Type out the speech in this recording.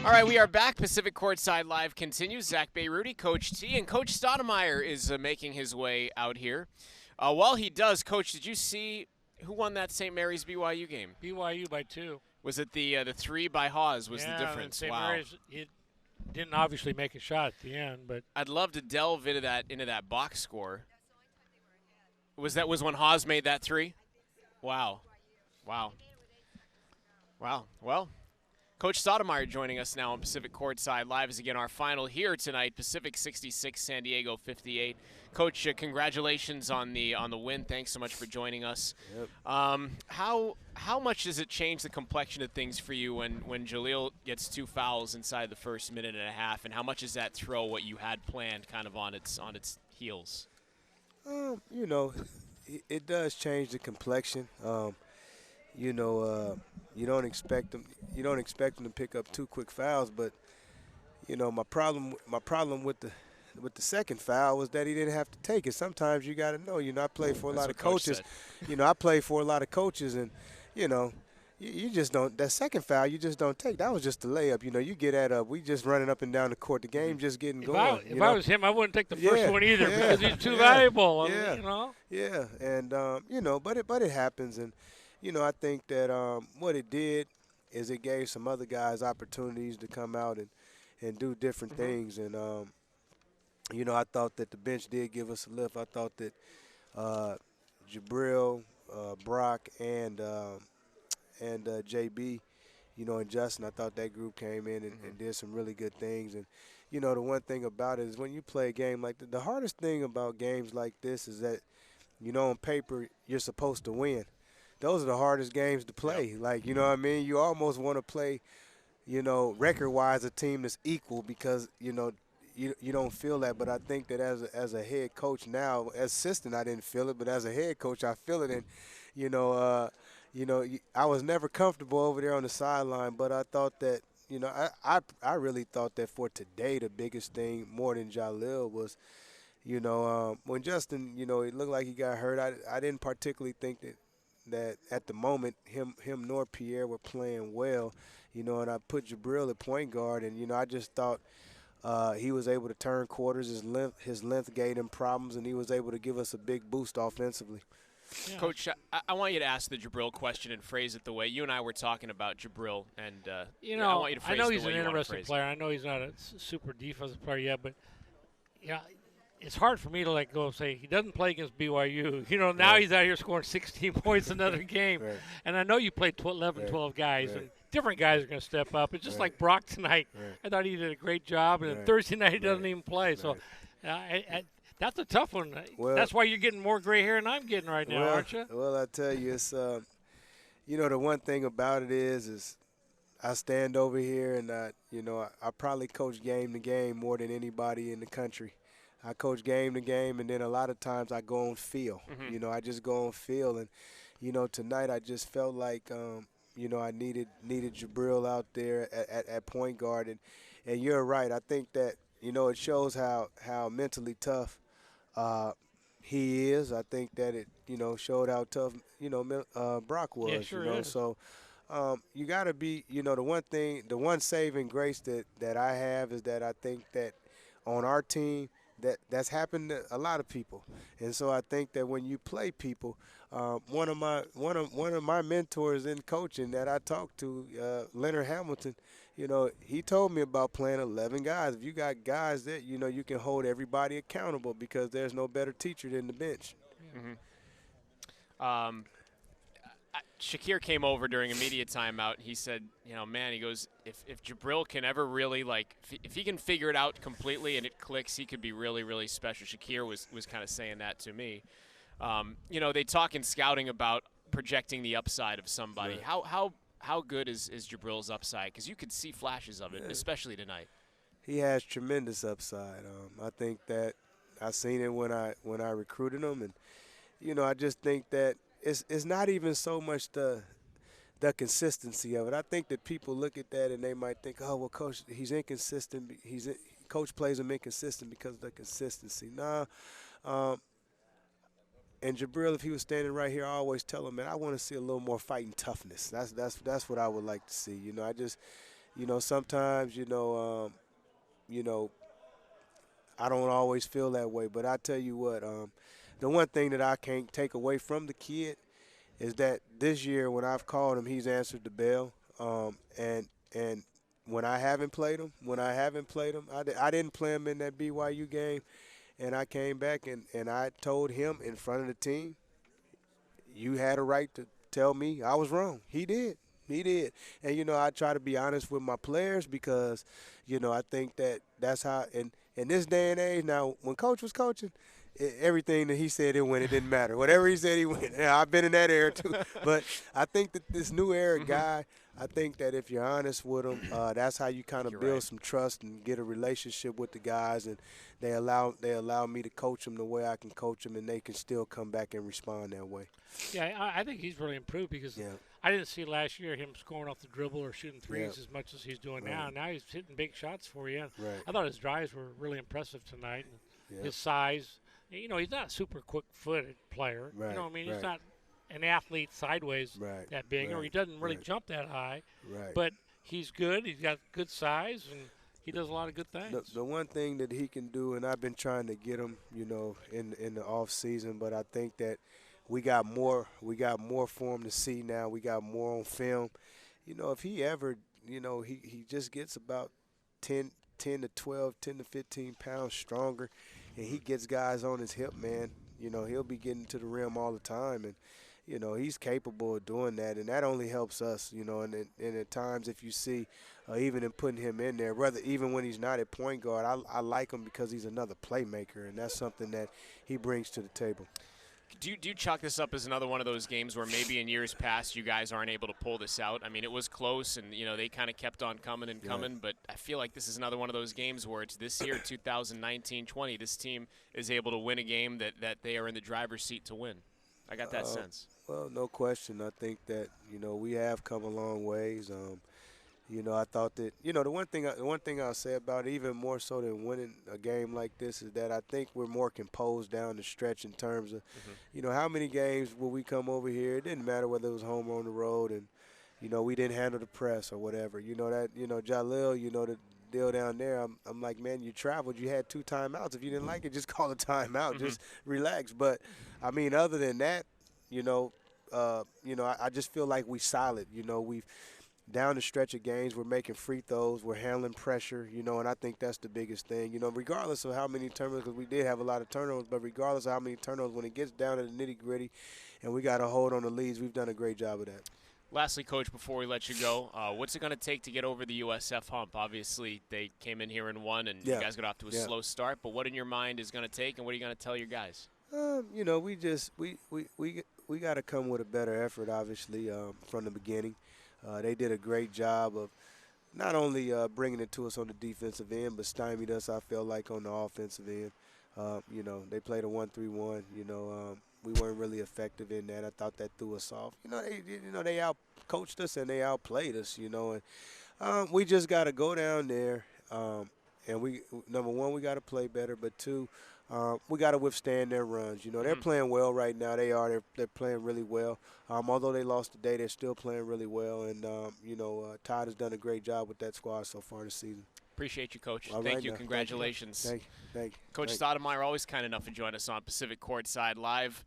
All right, we are back. Pacific Courtside Live continues. Zack, Bayrouty, Coach T, and Coach Stoudamire is making his way out here. While he does, Coach, did you see who won that St. Mary's BYU game? BYU by 2. Was it the 3 by Hawes was yeah, the difference? St. Wow. Mary's, it didn't obviously make a shot at the end, but I'd love to delve into that box score. Was when Hawes made that 3? Wow. Wow. Wow. Well, Coach Stoudamire joining us now on Pacific Courtside Live is again our final here tonight. Pacific 66, San Diego 58. Coach, congratulations on the win. Thanks so much for joining us. Yep. How much does it change the complexion of things for you when Jaleel gets 2 fouls inside the first minute and a half, and how much does that throw what you had planned kind of on its heels? You know, it does change the complexion. You don't expect them to pick up 2 quick fouls, but you know, my problem with the second foul was that he didn't have to take it. Sometimes you got to know. You know, I play for a lot of coaches. You know, I play for a lot of coaches, and you know, you just don't. That second foul, you just don't take. That was just a layup. You know, you get at we just running up and down the court. The game just getting going. If I was him, I wouldn't take the first one either because he's too valuable. Yeah. You know. Yeah, and you know, but it happens, and you know, I think that what it did is it gave some other guys opportunities to come out and do different things. And, you know, I thought that the bench did give us a lift. I thought that Jabril, Brock, and JB, you know, and Justin, I thought that group came in and did some really good things. And, you know, the one thing about it is when you play a game like the hardest thing about games like this is that, you know, on paper, you're supposed to win. Those are the hardest games to play. Yep. Like, you know what I mean? You almost want to play, you know, record-wise a team that's equal because, you know, you don't feel that. But I think that as a head coach now, as assistant I didn't feel it, but as a head coach I feel it. And, you know, I was never comfortable over there on the sideline, but I thought that, you know, I really thought that for today the biggest thing more than Jalil was, you know, when Justin, you know, it looked like he got hurt, I didn't particularly think that at the moment him nor Pierre were playing well, you know, and I put Jabril at point guard, and, you know, I just thought he was able to turn quarters. His length gave him problems, and he was able to give us a big boost offensively. Yeah. Coach, I want you to ask the Jabril question and phrase it the way you and I were talking about Jabril, and you know, I want you to phrase I know it he's the way an you want to interesting phrase player. I know he's not a super defensive player yet, but yeah, it's hard for me to let go and say he doesn't play against BYU. You know, now he's out here scoring 16 points another game. Right. And I know you played 11, 12 guys, and different guys are going to step up. It's just like Brock tonight. I thought he did a great job, and then Thursday night he doesn't even play. So that's a tough one. Well, that's why you're getting more gray hair than I'm getting right now, aren't you? Well, I tell you, it's you know, the one thing about it is I stand over here and you know, I probably coach game to game more than anybody in the country. I coach game to game, and then a lot of times I go on feel. You know, I just go on feel, and you know, tonight I just felt like you know, I needed Jabril out there at point guard, and you're right. I think that, you know, it shows how mentally tough he is. I think that it, you know, showed how tough, you know, Brock was. Yeah, sure you know, is. so you got to be, you know, the one saving grace that I have is that I think that on our team, that's happened to a lot of people, and so I think that when you play people, one of my mentors in coaching that I talked to, Leonard Hamilton, you know, he told me about playing 11 guys. If you got guys that, you know, you can hold everybody accountable because there's no better teacher than the bench. Shakir came over during a media timeout. He said, you know, man, he goes, if Jabril can ever really, like, if he can figure it out completely and it clicks, he could be really, really special. Shakir was kind of saying that to me. You know, they talk in scouting about projecting the upside of somebody. Right. How good is Jabril's upside? Because you could see flashes of it, especially tonight. He has tremendous upside. I think that I seen it when I recruited him, and you know, I just think that it's not even so much the consistency of it. I think that people look at that and they might think, oh, well, coach, he's inconsistent. Coach plays him inconsistent because of the consistency. Nah. And Jabril, if he was standing right here, I always tell him, man, I want to see a little more fighting toughness. That's what I would like to see. You know, sometimes, I don't always feel that way. But I tell you what, the one thing that I can't take away from the kid is that this year when I've called him, he's answered the bell. And when I haven't played him, I didn't play him in that BYU game, and I came back and I told him in front of the team, you had a right to tell me I was wrong. He did. He did. And, I try to be honest with my players because, I think that's how – and in this day and age now, when Coach was coaching, everything that he said it went, it didn't matter. Whatever he said, he went. Yeah, I've been in that era too. But I think that this new era guy, I think that if you're honest with him, that's how you kind of build some trust and get a relationship with the guys. And they allow me to coach them the way I can coach them, and they can still come back and respond that way. Yeah, I think he's really improved because I didn't see last year him scoring off the dribble or shooting threes as much as he's doing now. Now he's hitting big shots for you. I thought his drives were really impressive tonight. His size. He's not a super quick-footed player. He's not an athlete sideways that big, or he doesn't really jump that high. But he's good. He's got good size, and he does a lot of good things. The one thing that he can do, and I've been trying to get him, in the off season, but I think that we got more for him to see now. We got more on film. If he ever, he just gets about 10 to 12, 10 to 15 pounds stronger, and he gets guys on his hip, man, he'll be getting to the rim all the time. And, he's capable of doing that, and that only helps us, and at times if you see, even in putting him in there, even when he's not at point guard, I like him because he's another playmaker, and that's something that he brings to the table. Do you chalk this up as another one of those games where maybe in years past you guys aren't able to pull this out? I mean, it was close, and, they kind of kept on coming and coming, but I feel like this is another one of those games where it's this year, 2019-20, this team is able to win a game that they are in the driver's seat to win. I got that sense. Well, no question. I think that, we have come a long ways. I thought that, the one thing I'll say about it, even more so than winning a game like this, is that I think we're more composed down the stretch in terms of, how many games will we come over here? It didn't matter whether it was home or on the road, and, we didn't handle the press or whatever. Jalil, the deal down there, I'm like, man, you traveled. You had 2 timeouts. If you didn't like it, just call a timeout. Just relax. But, I mean, other than that, I just feel like we solid. We've down the stretch of games, we're making free throws, we're handling pressure, and I think that's the biggest thing. Regardless of how many turnovers, because we did have a lot of turnovers, but regardless of how many turnovers, when it gets down to the nitty-gritty and we got to hold on the leads, we've done a great job of that. Lastly, Coach, before we let you go, what's it going to take to get over the USF hump? Obviously, they came in here and won, and you guys got off to a slow start, but what in your mind is going to take, and what are you going to tell your guys? We got to come with a better effort, obviously, from the beginning. They did a great job of not only bringing it to us on the defensive end, but stymied us, I feel like, on the offensive end. They played a 1-3-1. We weren't really effective in that. I thought that threw us off. They out-coached us and they outplayed us, and we just got to go down there, and number one, we got to play better, but two, we got to withstand their runs. They're playing well right now. They are. They're playing really well. Although they lost today, they're still playing really well. And, Todd has done a great job with that squad so far this season. Appreciate you, Coach. All Thank right you. now. Congratulations. Thank you. Coach Stoudamire, always kind enough to join us on Pacific Courtside Live.